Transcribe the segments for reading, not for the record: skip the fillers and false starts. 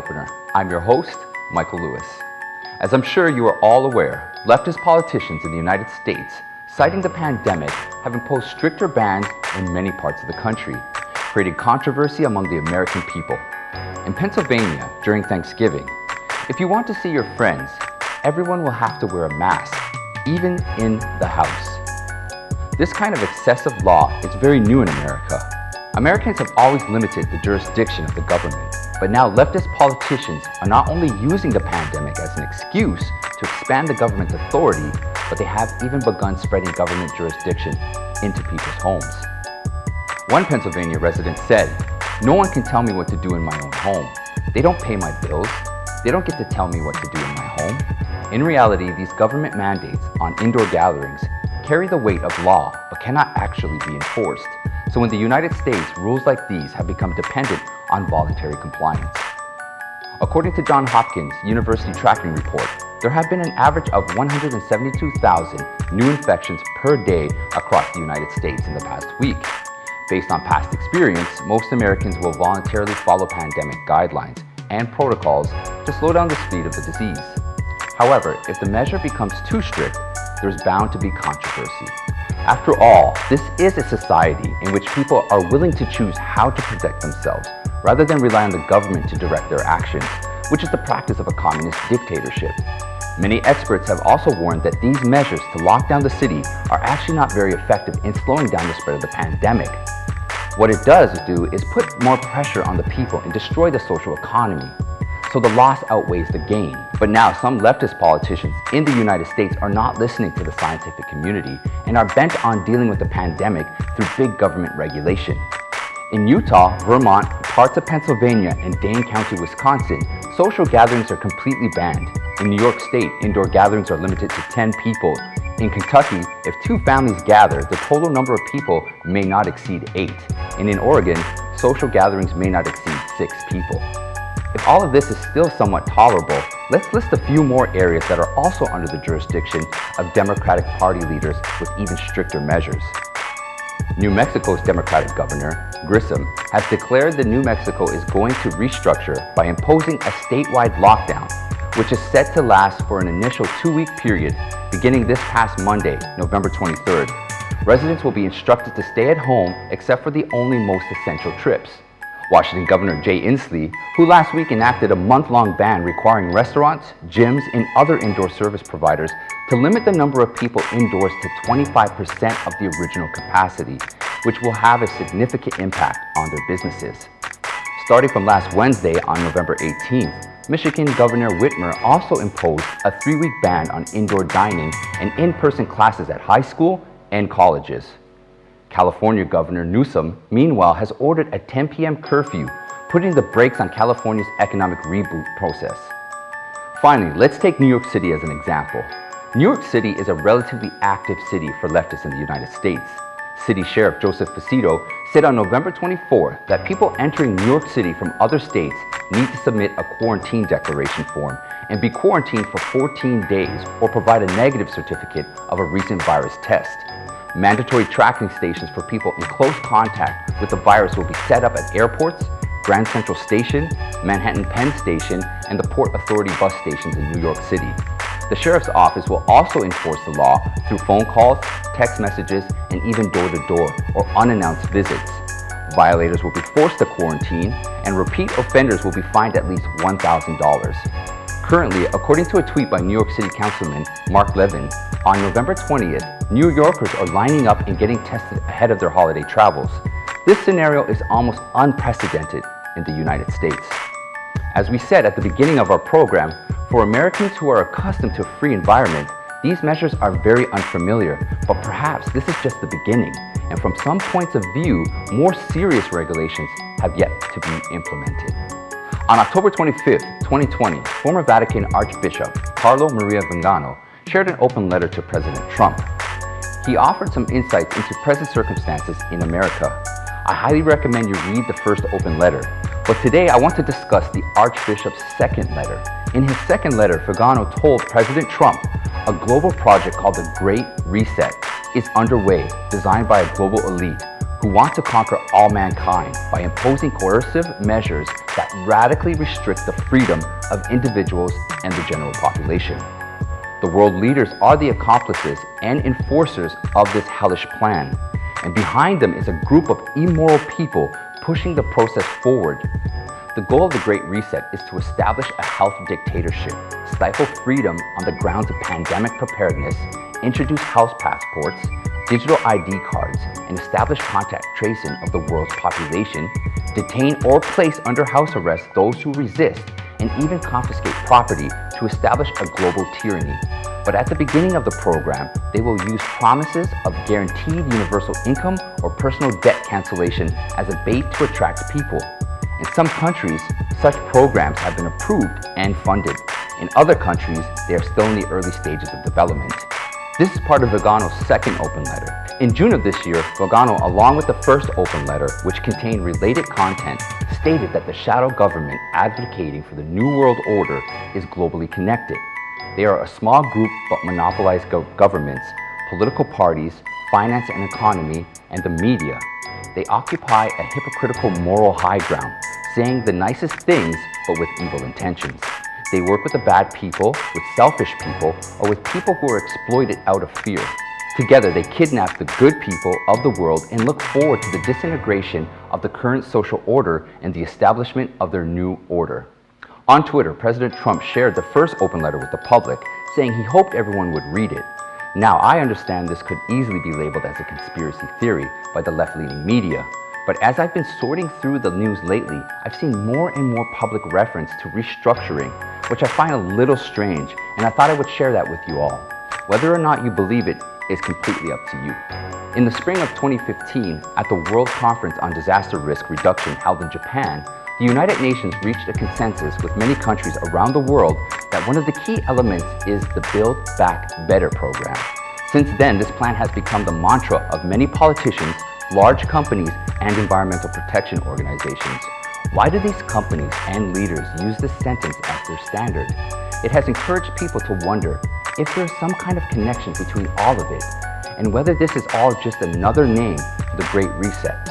Opener. I'm your host, Michael Lewis. As I'm sure you are all aware, leftist politicians in the United States, citing the pandemic, have imposed stricter bans in many parts of the country, creating controversy among the American people. In Pennsylvania, during Thanksgiving, if you want to see your friends, everyone will have to wear a mask, even in the house. This kind of excessive law is very new in America. Americans have always limited the jurisdiction of the government, but now leftist politicians are not only using the pandemic as an excuse to expand the government's authority, but they have even begun spreading government jurisdiction into people's homes. One Pennsylvania resident said, "No one can tell me what to do in my own home. They don't pay my bills. They don't get to tell me what to do in my home." In reality, these government mandates on indoor gatherings carry the weight of law but cannot actually be enforced. So in the United States, rules like these have become dependent on voluntary compliance. According to Johns Hopkins University tracking report, there have been an average of 172,000 new infections per day across the United States in the past week. Based on past experience, most Americans will voluntarily follow pandemic guidelines and protocols to slow down the speed of the disease. However, if the measure becomes too strict, there's bound to be controversy. After all, this is a society in which people are willing to choose how to protect themselves rather than rely on the government to direct their actions, which is the practice of a communist dictatorship. Many experts have also warned that these measures to lock down the city are actually not very effective in slowing down the spread of the pandemic. What it does do is put more pressure on the people and destroy the social economy. So the loss outweighs the gain. But now some leftist politicians in the United States are not listening to the scientific community and are bent on dealing with the pandemic through big government regulation. In Utah, Vermont, parts of Pennsylvania, and Dane County, Wisconsin, social gatherings are completely banned. In New York State, indoor gatherings are limited to 10 people. In Kentucky, if 2 families gather, the total number of people may not exceed 8. And in Oregon, social gatherings may not exceed 6 people. If all of this is still somewhat tolerable, let's list a few more areas that are also under the jurisdiction of Democratic Party leaders with even stricter measures. New Mexico's Democratic Governor, Grissom, has declared that New Mexico is going to restructure by imposing a statewide lockdown, which is set to last for an initial 2-week period beginning this past Monday, November 23rd. Residents will be instructed to stay at home except for the only most essential trips. Washington Governor Jay Inslee, who last week enacted a month-long ban requiring restaurants, gyms, and other indoor service providers to limit the number of people indoors to 25% of the original capacity, which will have a significant impact on their businesses. Starting from last Wednesday on November 18th, Michigan Governor Whitmer also imposed a 3-week ban on indoor dining and in-person classes at high school and colleges. California Governor Newsom, meanwhile, has ordered a 10 p.m. curfew, putting the brakes on California's economic reboot process. Finally, let's take New York City as an example. New York City is a relatively active city for leftists in the United States. City Sheriff Joseph Fucito said on November 24 that people entering New York City from other states need to submit a quarantine declaration form and be quarantined for 14 days or provide a negative certificate of a recent virus test. Mandatory tracking stations for people in close contact with the virus will be set up at airports, Grand Central Station, Manhattan Penn Station, and the Port Authority bus stations in New York City. The Sheriff's Office will also enforce the law through phone calls, text messages, and even door-to-door or unannounced visits. Violators will be forced to quarantine, and repeat offenders will be fined at least $1,000. Currently, according to a tweet by New York City Councilman Mark Levin, on November 20th, New Yorkers are lining up and getting tested ahead of their holiday travels. This scenario is almost unprecedented in the United States. As we said at the beginning of our program, for Americans who are accustomed to a free environment, these measures are very unfamiliar, but perhaps this is just the beginning, and from some points of view, more serious regulations have yet to be implemented. On October 25th, 2020, former Vatican Archbishop Carlo Maria Vigano shared an open letter to President Trump. He offered some insights into present circumstances in America. I highly recommend you read the first open letter, but today I want to discuss the Archbishop's second letter. In his second letter, Vigano told President Trump a global project called the Great Reset is underway, designed by a global elite who want to conquer all mankind by imposing coercive measures that radically restrict the freedom of individuals and the general population. The world leaders are the accomplices and enforcers of this hellish plan, and behind them is a group of immoral people pushing the process forward. The goal of the Great Reset is to establish a health dictatorship, stifle freedom on the grounds of pandemic preparedness, introduce health passports, digital ID cards, and establish contact tracing of the world's population, detain or place under house arrest those who resist, and even confiscate property to establish a global tyranny. But at the beginning of the program, they will use promises of guaranteed universal income or personal debt cancellation as a bait to attract people. In some countries, such programs have been approved and funded. In other countries, they are still in the early stages of development. This is part of Vigano's second open letter. In June of this year, Vigano, along with the first open letter, which contained related content, stated that the shadow government advocating for the New World Order is globally connected. They are a small group but monopolize governments, political parties, finance and economy, and the media. They occupy a hypocritical moral high ground, saying the nicest things but with evil intentions. They work with the bad people, with selfish people, or with people who are exploited out of fear. Together, they kidnap the good people of the world and look forward to the disintegration of the current social order and the establishment of their new order. On Twitter, President Trump shared the first open letter with the public, saying he hoped everyone would read it. Now, I understand this could easily be labeled as a conspiracy theory by the left-leaning media, but as I've been sorting through the news lately, I've seen more and more public reference to restructuring, which I find a little strange, and I thought I would share that with you all. Whether or not you believe it is completely up to you. In the spring of 2015, at the World Conference on Disaster Risk Reduction held in Japan, the United Nations reached a consensus with many countries around the world that one of the key elements is the Build Back Better program. Since then, this plan has become the mantra of many politicians, large companies, and environmental protection organizations. Why do these companies and leaders use this sentence as their standard? It has encouraged people to wonder if there's some kind of connection between all of it, and whether this is all just another name for the Great Reset.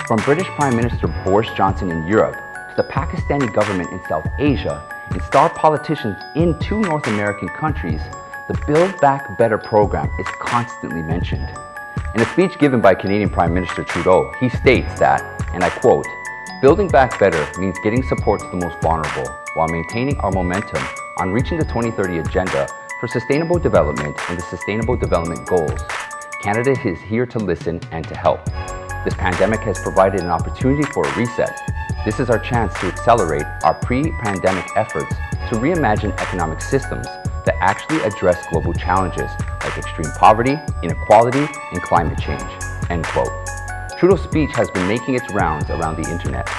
From British Prime Minister Boris Johnson in Europe to the Pakistani government in South Asia and star politicians in 2 North American countries, the Build Back Better program is constantly mentioned. In a speech given by Canadian Prime Minister Trudeau, he states that, and I quote, "Building back better means getting support to the most vulnerable while maintaining our momentum on reaching the 2030 agenda for sustainable development and the Sustainable Development Goals. Canada is here to listen and to help. This pandemic has provided an opportunity for a reset. This is our chance to accelerate our pre-pandemic efforts to reimagine economic systems that actually address global challenges like extreme poverty, inequality, and climate change." End quote. Trudeau's speech has been making its rounds around the internet,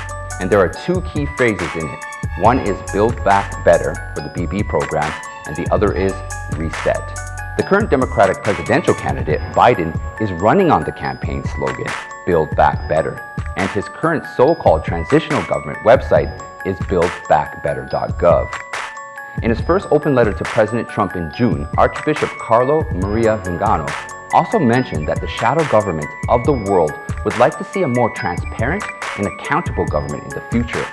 and there are 2 key phrases in it. One is Build Back Better for the BB program, and the other is Reset. The current Democratic presidential candidate, Biden, is running on the campaign slogan, Build Back Better, and his current so-called transitional government website is buildbackbetter.gov. In his first open letter to President Trump in June, Archbishop Carlo Maria Vigano also mentioned that the shadow government of the world would like to see a more transparent and accountable government in the future.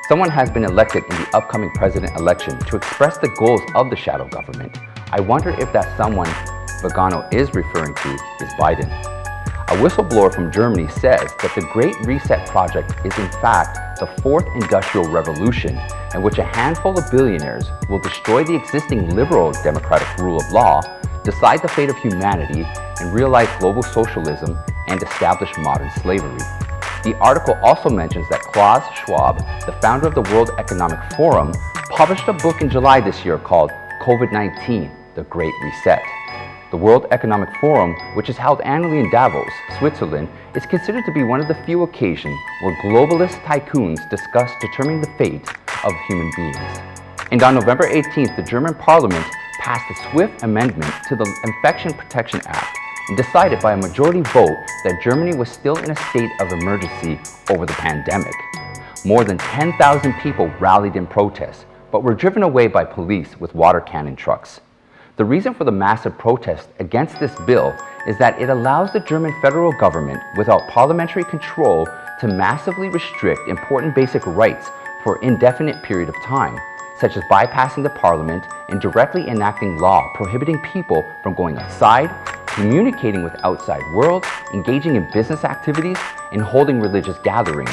Someone has been elected in the upcoming president election to express the goals of the shadow government. I wonder if that someone Vigano is referring to is Biden. A whistleblower from Germany says that the Great Reset project is in fact the 4th industrial revolution, in which a handful of billionaires will destroy the existing liberal democratic rule of law, decide the fate of humanity, and realize global socialism and establish modern slavery. The article also mentions that Klaus Schwab, the founder of the World Economic Forum, published a book in July this year called COVID-19, The Great Reset. The World Economic Forum, which is held annually in Davos, Switzerland, is considered to be one of the few occasions where globalist tycoons discuss determining the fate of human beings. And on November 18th, the German parliament passed a swift amendment to the Infection Protection Act and decided by a majority vote that Germany was still in a state of emergency over the pandemic. More than 10,000 people rallied in protest, but were driven away by police with water cannon trucks. The reason for the massive protest against this bill is that it allows the German federal government, without parliamentary control, to massively restrict important basic rights for an indefinite period of time, such as bypassing the parliament and directly enacting law prohibiting people from going outside, communicating with the outside world, engaging in business activities, and holding religious gatherings,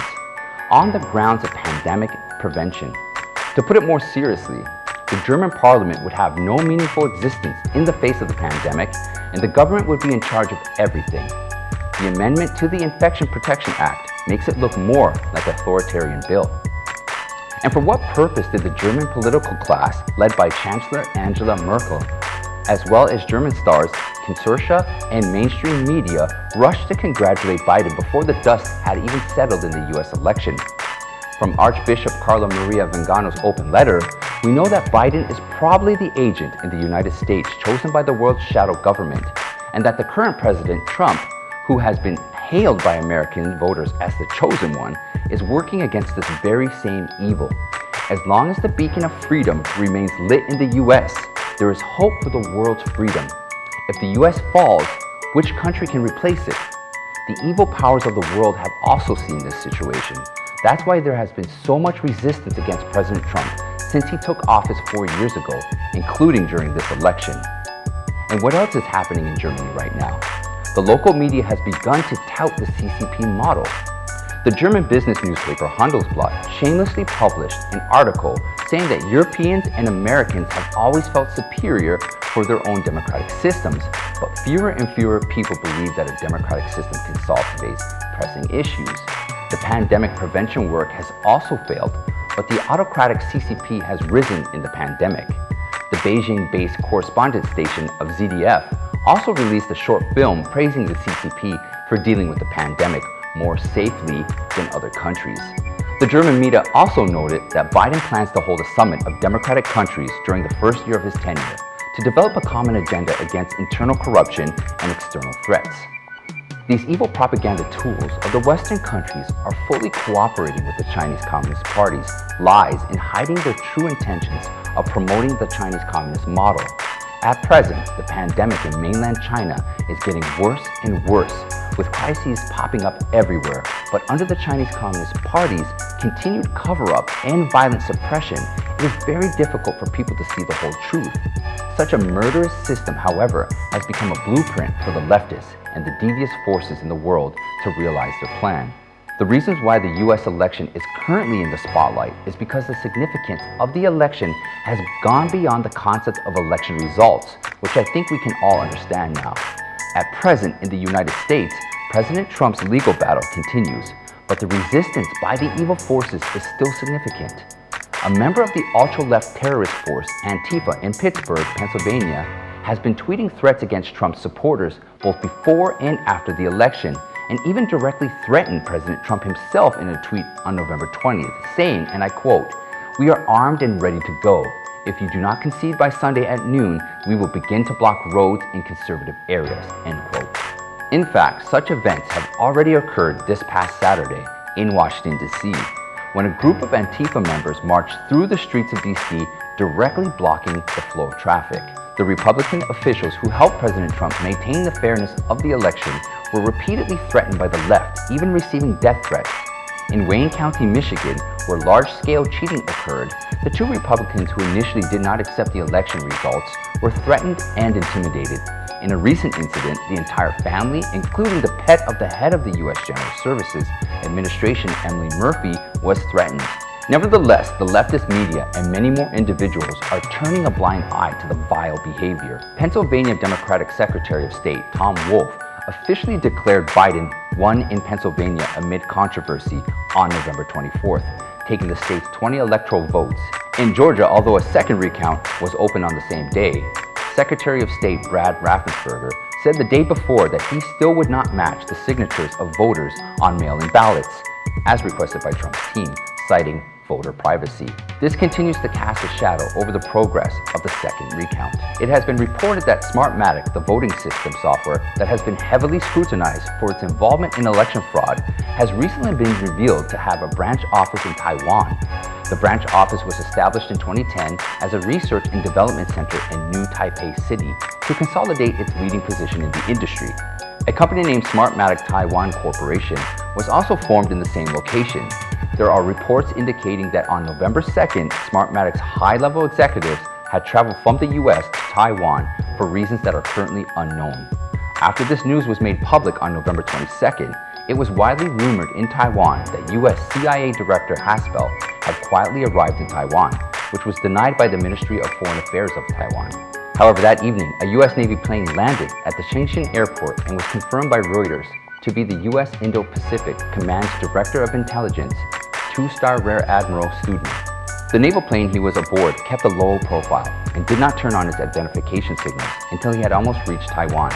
on the grounds of pandemic prevention. To put it more seriously, the German parliament would have no meaningful existence in the face of the pandemic, and the government would be in charge of everything. The amendment to the Infection Protection Act makes it look more like an authoritarian bill. And for what purpose did the German political class, led by Chancellor Angela Merkel, as well as German stars, consortia, and mainstream media, rush to congratulate Biden before the dust had even settled in the US election? From Archbishop Carlo Maria Vigano's open letter, we know that Biden is probably the agent in the United States chosen by the world's shadow government, and that the current President Trump, who has been hailed by American voters as the chosen one, is working against this very same evil. As long as the beacon of freedom remains lit in the US, there is hope for the world's freedom. If the US falls, which country can replace it? The evil powers of the world have also seen this situation. That's why there has been so much resistance against President Trump since he took office 4 years ago, including during this election. And what else is happening in Germany right now? The local media has begun to tout the CCP model. The German business newspaper Handelsblatt shamelessly published an article saying that Europeans and Americans have always felt superior for their own democratic systems, but fewer and fewer people believe that a democratic system can solve today's pressing issues. The pandemic prevention work has also failed, but the autocratic CCP has risen in the pandemic. The Beijing-based correspondent station of ZDF also released a short film praising the CCP for dealing with the pandemic more safely than other countries. The German media also noted that Biden plans to hold a summit of democratic countries during the first year of his tenure to develop a common agenda against internal corruption and external threats. These evil propaganda tools of the Western countries are fully cooperating with the Chinese Communist Party's lies and hiding their true intentions of promoting the Chinese Communist model. At present, the pandemic in mainland China is getting worse and worse, with crises popping up everywhere. But under the Chinese Communist Party's continued cover-up and violent suppression, it is very difficult for people to see the whole truth. Such a murderous system, however, has become a blueprint for the leftists and the devious forces in the world to realize their plan. The reasons why the US election is currently in the spotlight is because the significance of the election has gone beyond the concept of election results, which I think we can all understand now. At present in the United States, President Trump's legal battle continues, but the resistance by the evil forces is still significant. A member of the ultra-left terrorist force, Antifa, in Pittsburgh, Pennsylvania, has been tweeting threats against Trump's supporters both before and after the election, and even directly threatened President Trump himself in a tweet on November 20th, saying, and I quote, "We are armed and ready to go. If you do not concede by Sunday at noon, we will begin to block roads in conservative areas," end quote. In fact, such events have already occurred this past Saturday in Washington, D.C., when a group of Antifa members marched through the streets of D.C., directly blocking the flow of traffic. The Republican officials who helped President Trump maintain the fairness of the election were repeatedly threatened by the left, even receiving death threats. In Wayne County, Michigan, where large-scale cheating occurred, the two Republicans who initially did not accept the election results were threatened and intimidated. In a recent incident, the entire family, including the pet of the head of the U.S. General Services Administration, Emily Murphy, was threatened. Nevertheless, the leftist media and many more individuals are turning a blind eye to the vile behavior. Pennsylvania Democratic Secretary of State Tom Wolf officially declared Biden won in Pennsylvania amid controversy on November 24th, taking the state's 20 electoral votes. In Georgia, although a second recount was open on the same day, Secretary of State Brad Raffensperger said the day before that he still would not match the signatures of voters on mail-in ballots, as requested by Trump's team, citing voter privacy. This continues to cast a shadow over the progress of the second recount. It has been reported that Smartmatic, the voting system software that has been heavily scrutinized for its involvement in election fraud, has recently been revealed to have a branch office in Taiwan. The branch office was established in 2010 as a research and development center in New Taipei City to consolidate its leading position in the industry. A company named Smartmatic Taiwan Corporation was also formed in the same location. There are reports indicating that on November 2nd, Smartmatic's high-level executives had traveled from the US to Taiwan for reasons that are currently unknown. After this news was made public on November 22nd, it was widely rumored in Taiwan that US CIA Director Haspel had quietly arrived in Taiwan, which was denied by the Ministry of Foreign Affairs of Taiwan. However, that evening, a US Navy plane landed at the Shenzhen airport and was confirmed by Reuters to be the US Indo-Pacific Command's Director of Intelligence, two-star Rear Admiral Student. The naval plane he was aboard kept a low profile and did not turn on its identification signals until he had almost reached Taiwan.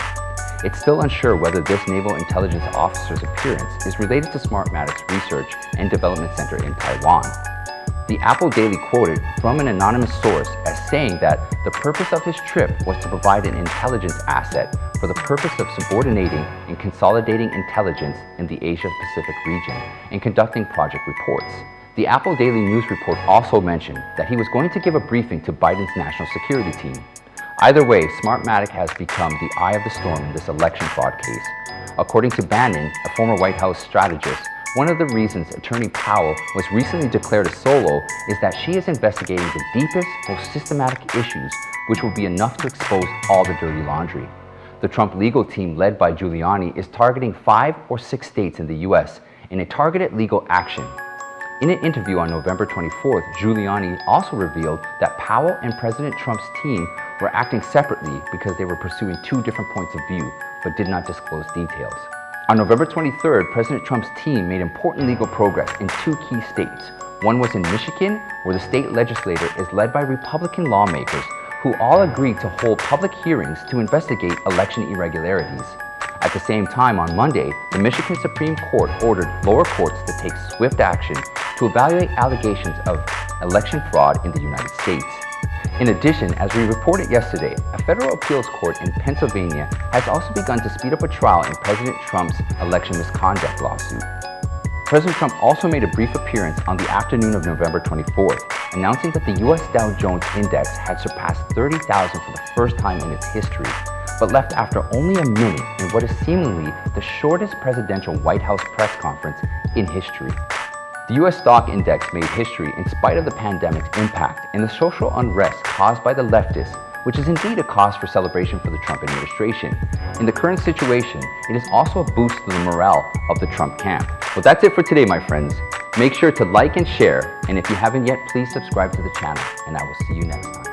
It's still unsure whether this naval intelligence officer's appearance is related to Smartmatic's research and development center in Taiwan. The Apple Daily quoted from an anonymous source as saying that the purpose of his trip was to provide an intelligence asset for the purpose of subordinating and consolidating intelligence in the Asia-Pacific region and conducting project reports. The Apple Daily News report also mentioned that he was going to give a briefing to Biden's national security team. Either way, Smartmatic has become the eye of the storm in this election fraud case. According to Bannon, a former White House strategist, one of the reasons Attorney Powell was recently declared a solo is that she is investigating the deepest, most systematic issues, which will be enough to expose all the dirty laundry. The Trump legal team led by Giuliani is targeting 5 or 6 states in the US in a targeted legal action. In an interview on November 24th, Giuliani also revealed that Powell and President Trump's team were acting separately because they were pursuing 2 different points of view, but did not disclose details. On November 23rd, President Trump's team made important legal progress in 2 key states. One was in Michigan, where the state legislature is led by Republican lawmakers who all agreed to hold public hearings to investigate election irregularities. At the same time, on Monday, the Michigan Supreme Court ordered lower courts to take swift action to evaluate allegations of election fraud in the United States. In addition, as we reported yesterday, a federal appeals court in Pennsylvania has also begun to speed up a trial in President Trump's election misconduct lawsuit. President Trump also made a brief appearance on the afternoon of November 24th, announcing that the US Dow Jones Index had surpassed 30,000 for the first time in its history, but left after only a minute in what is seemingly the shortest presidential White House press conference in history. The US stock index made history in spite of the pandemic's impact and the social unrest caused by the leftists, which is indeed a cause for celebration for the Trump administration. In the current situation, it is also a boost to the morale of the Trump camp. Well, that's it for today, my friends. Make sure to like and share, and if you haven't yet, please subscribe to the channel, and I will see you next time.